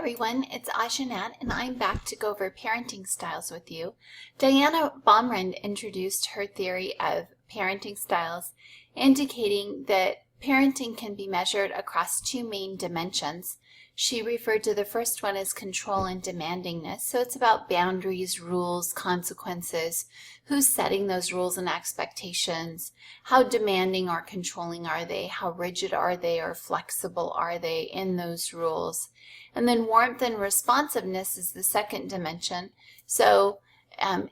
everyone, it's Ajanat, and I'm back to go over parenting styles with you. Diana Baumrind introduced her theory of parenting styles, indicating that parenting can be measured across two main dimensions. She referred to the first one as control and demandingness, so it's about boundaries, rules, consequences, who's setting those rules and expectations, how demanding or controlling are they, how rigid are they or flexible are they in those rules. And then warmth and responsiveness is the second dimension. So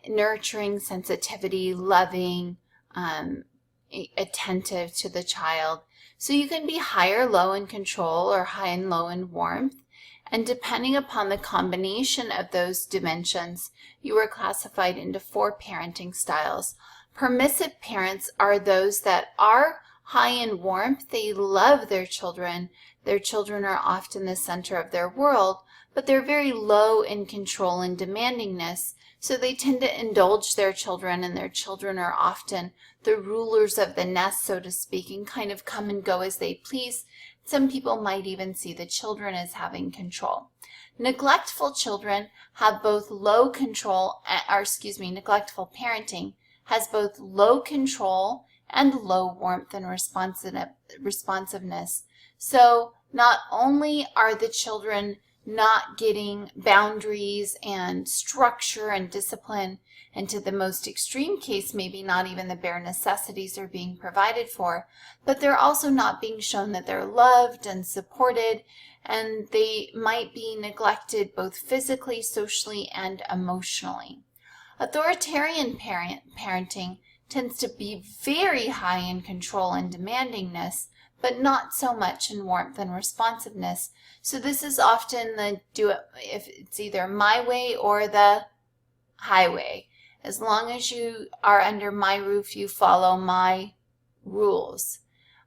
nurturing, sensitivity, loving, attentive to the child. So you can be high or low in control or high and low in warmth. And depending upon the combination of those dimensions, you are classified into 4 parenting styles. Permissive parents are those that are high in warmth. They love their children. Their children are often the center of their world, but they're very low in control and demandingness. So they tend to indulge their children, and their children are often the rulers of the nest, so to speak, and kind of come and go as they please. Some people might even see the children as having control. Neglectful children have both low control, neglectful parenting has both low control and low warmth and responsiveness. So not only are the children not getting boundaries and structure and discipline, and to the most extreme case, maybe not even the bare necessities are being provided for, but they're also not being shown that they're loved and supported, and they might be neglected both physically, socially, and emotionally. Authoritarian parenting tends to be very high in control and demandingness, but not so much in warmth and responsiveness. So this is often if it's either my way or the highway. As long as you are under my roof, you follow my rules.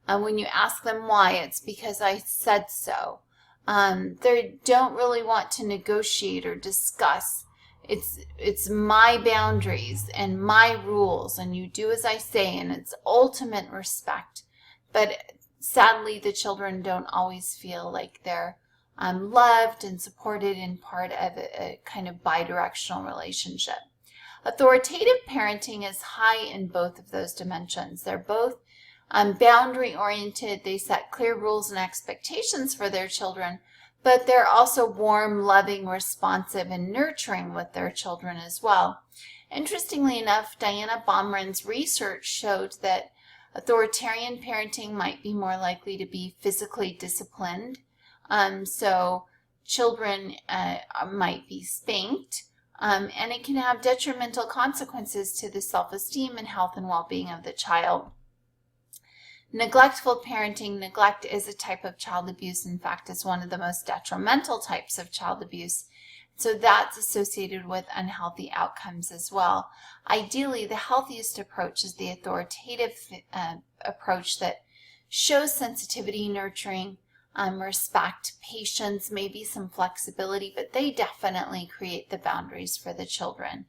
And when you ask them why, it's because I said so. They don't really want to negotiate or discuss. It's my boundaries and my rules, and you do as I say, and it's ultimate respect. But sadly, the children don't always feel like they're loved and supported in part of a kind of bidirectional relationship. Authoritative parenting is high in both of those dimensions. They're both boundary-oriented. They set clear rules and expectations for their children, but they're also warm, loving, responsive, and nurturing with their children as well. Interestingly enough, Diana Baumrind's research showed that authoritarian parenting might be more likely to be physically disciplined. So children might be spanked, and it can have detrimental consequences to the self-esteem and health and well-being of the child. Neglectful parenting, neglect is a type of child abuse. In fact, it's one of the most detrimental types of child abuse. So that's associated with unhealthy outcomes as well. Ideally, the healthiest approach is the authoritative approach that shows sensitivity, nurturing, respect, patience, maybe some flexibility, but they definitely create the boundaries for the children.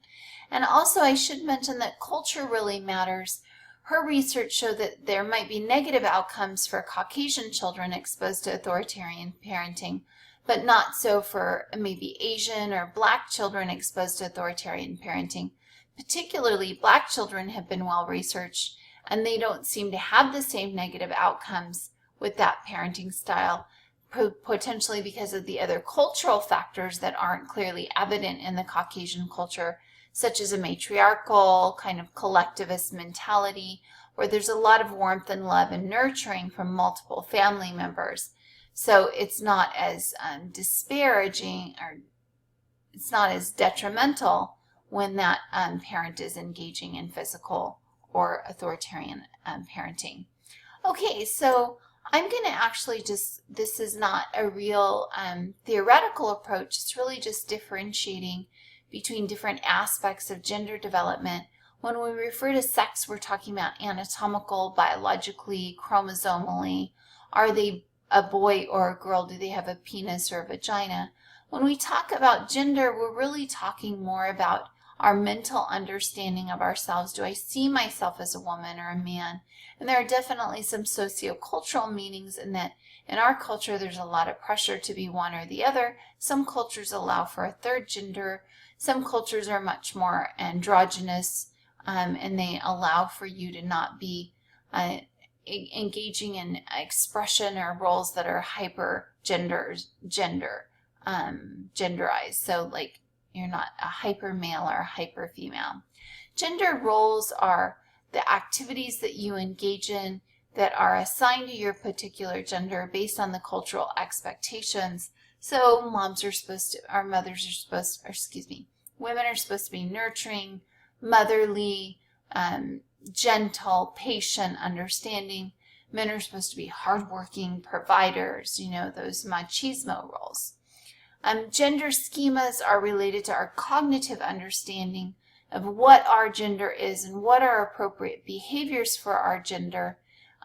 And also, I should mention that culture really matters. Her research showed that there might be negative outcomes for Caucasian children exposed to authoritarian parenting, but not so for maybe Asian or Black children exposed to authoritarian parenting. Particularly, Black children have been well researched, and they don't seem to have the same negative outcomes with that parenting style, potentially because of the other cultural factors that aren't clearly evident in the Caucasian culture, such as a matriarchal kind of collectivist mentality, where there's a lot of warmth and love and nurturing from multiple family members. So it's not as disparaging, or it's not as detrimental when that parent is engaging in physical or authoritarian parenting. Okay, so I'm going to actually this is not a real theoretical approach. It's really just differentiating between different aspects of gender development. When we refer to sex, we're talking about anatomical, biologically, chromosomally. Are they a boy or a girl? Do they have a penis or a vagina? When we talk about gender, we're really talking more about our mental understanding of ourselves. Do I see myself as a woman or a man? And there are definitely some sociocultural meanings in that In our culture, there's a lot of pressure to be one or the other. Some cultures allow for a third gender. Some cultures are much more androgynous, and they allow for you to not be engaging in expression or roles that are hyper genderized. So like you're not a hyper male or a hyper female. Gender roles are the activities that you engage in that are assigned to your particular gender based on the cultural expectations. So mothers are supposed to, women are supposed to be nurturing, motherly, gentle, patient, understanding. Men are supposed to be hardworking, providers, those machismo roles. Gender schemas are related to our cognitive understanding of what our gender is and what are appropriate behaviors for our gender.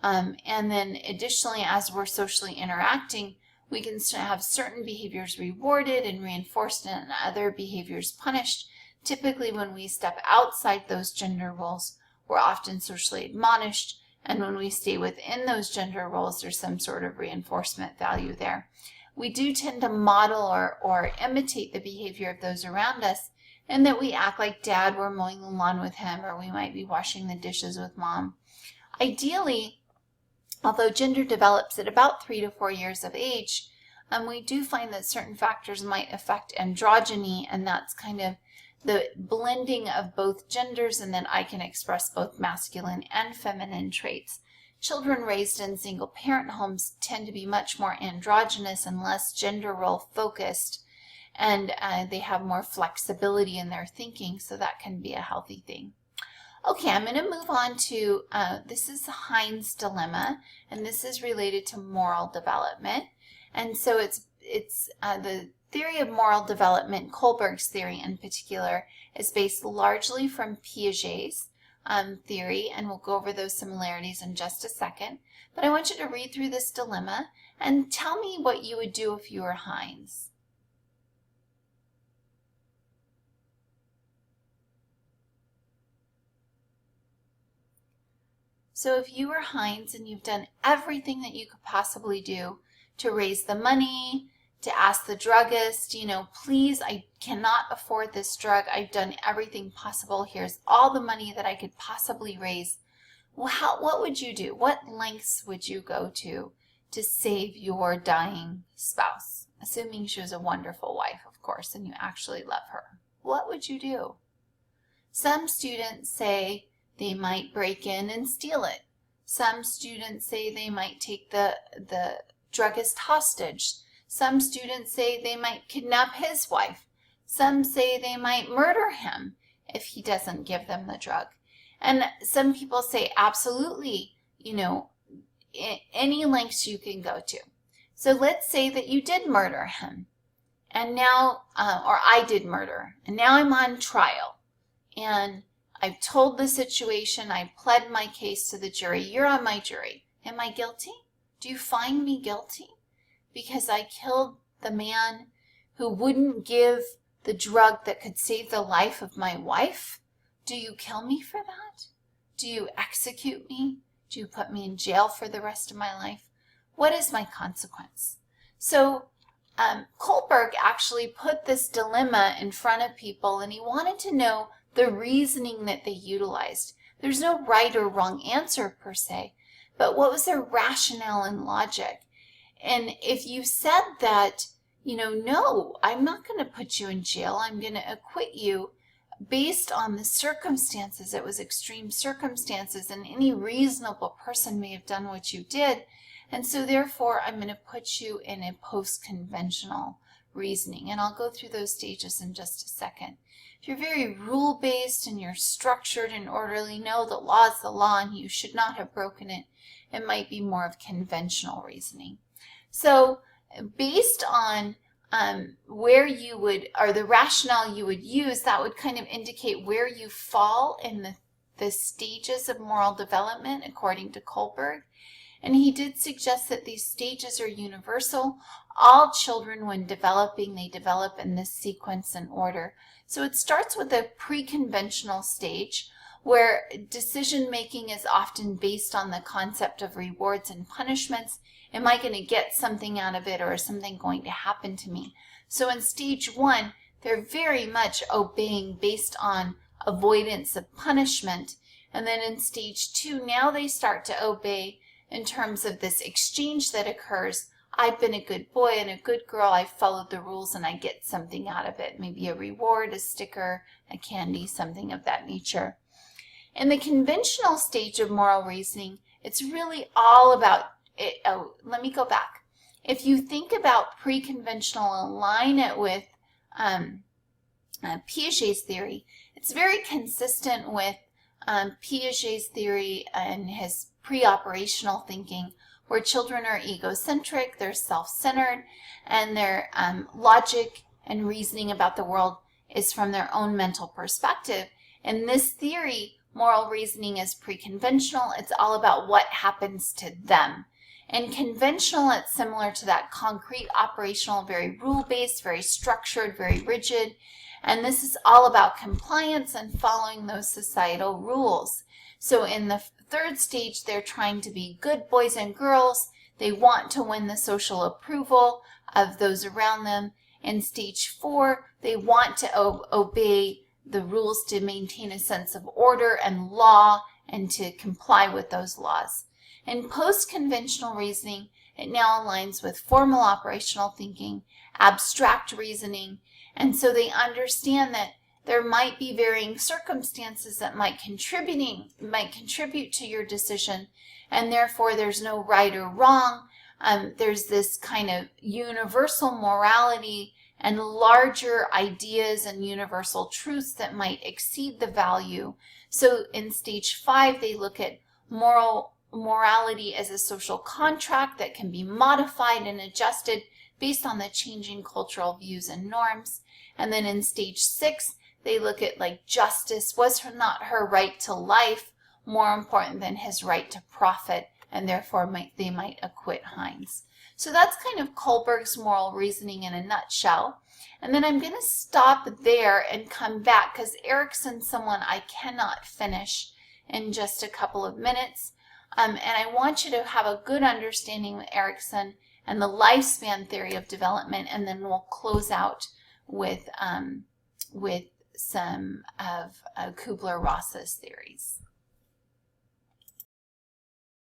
And then additionally, as we're socially interacting, we can have certain behaviors rewarded and reinforced and other behaviors punished. Typically, when we step outside those gender roles, we're often socially admonished. And when we stay within those gender roles, there's some sort of reinforcement value there. We do tend to model or imitate the behavior of those around us, and that we act like dad, we're mowing the lawn with him, or we might be washing the dishes with mom. Ideally, although gender develops at about 3 to 4 years of age, we do find that certain factors might affect androgyny, and that's kind of the blending of both genders, and then I can express both masculine and feminine traits. Children raised in single-parent homes tend to be much more androgynous and less gender role focused, and they have more flexibility in their thinking, so that can be a healthy thing. Okay, I'm going to move on to, this is Heinz dilemma, and this is related to moral development. And so it's the theory of moral development, Kohlberg's theory in particular, is based largely from Piaget's theory, and we'll go over those similarities in just a second. But I want you to read through this dilemma and tell me what you would do if you were Heinz. So if you were Heinz and you've done everything that you could possibly do to raise the money, to ask the druggist, please, I cannot afford this drug. I've done everything possible. Here's all the money that I could possibly raise. Well, what would you do? What lengths would you go to save your dying spouse? Assuming she was a wonderful wife, of course, and you actually love her. What would you do? Some students say they might break in and steal it. Some students say they might take the druggist hostage. Some students say they might kidnap his wife. Some say they might murder him if he doesn't give them the drug. And some people say absolutely, any lengths you can go to. So let's say that you did murder him, and now, or I did murder, and now I'm on trial, and I've told the situation, I pled my case to the jury. You're on my jury. Am I guilty? Do you find me guilty? Because I killed the man who wouldn't give the drug that could save the life of my wife? Do you kill me for that? Do you execute me? Do you put me in jail for the rest of my life? What is my consequence? So Kohlberg actually put this dilemma in front of people, and he wanted to know the reasoning that they utilized. There's no right or wrong answer per se, but what was their rationale and logic? And if you said that, no, I'm not going to put you in jail, I'm going to acquit you based on the circumstances, it was extreme circumstances, and any reasonable person may have done what you did, and so therefore I'm going to put you in a post-conventional reasoning, and I'll go through those stages in just a second. If you're very rule-based and you're structured and orderly, no, the law is the law and you should not have broken it. It might be more of conventional reasoning. So based on where you would, or the rationale you would use, that would kind of indicate where you fall in the stages of moral development according to Kohlberg. And he did suggest that these stages are universal. All children, when developing, they develop in this sequence and order. So it starts with a pre-conventional stage where decision-making is often based on the concept of rewards and punishments. Am I going to get something out of it, or is something going to happen to me? So in stage 1, they're very much obeying based on avoidance of punishment. And then in stage 2, now they start to obey in terms of this exchange that occurs. I've been a good boy and a good girl. I've followed the rules and I get something out of it. Maybe a reward, a sticker, a candy, something of that nature. In the conventional stage of moral reasoning, it's really all about it. Oh, let me go back. If you think about pre-conventional and align it with Piaget's theory, it's very consistent with Piaget's theory and his pre-operational thinking, where children are egocentric, they're self-centered, and their logic and reasoning about the world is from their own mental perspective. In this theory, moral reasoning is pre-conventional. It's all about what happens to them. In conventional, it's similar to that concrete, operational, very rule-based, very structured, very rigid. And this is all about compliance and following those societal rules. So in the third stage, they're trying to be good boys and girls. They want to win the social approval of those around them. In stage 4, they want to obey the rules to maintain a sense of order and law and to comply with those laws. In post-conventional reasoning, it now aligns with formal operational thinking, abstract reasoning, and so they understand that there might be varying circumstances that might contribute to your decision, and therefore there's no right or wrong. There's this kind of universal morality and larger ideas and universal truths that might exceed the value. So in stage 5, they look at morality as a social contract that can be modified and adjusted based on the changing cultural views and norms. And then in stage 6, they look at like justice. Was not her right to life more important than his right to profit? And therefore they might acquit Heinz. So that's kind of Kohlberg's moral reasoning in a nutshell. And then I'm going to stop there and come back because Erikson's someone I cannot finish in just a couple of minutes. And I want you to have a good understanding of Erikson and the lifespan theory of development, and then we'll close out with some of Kubler-Ross's theories.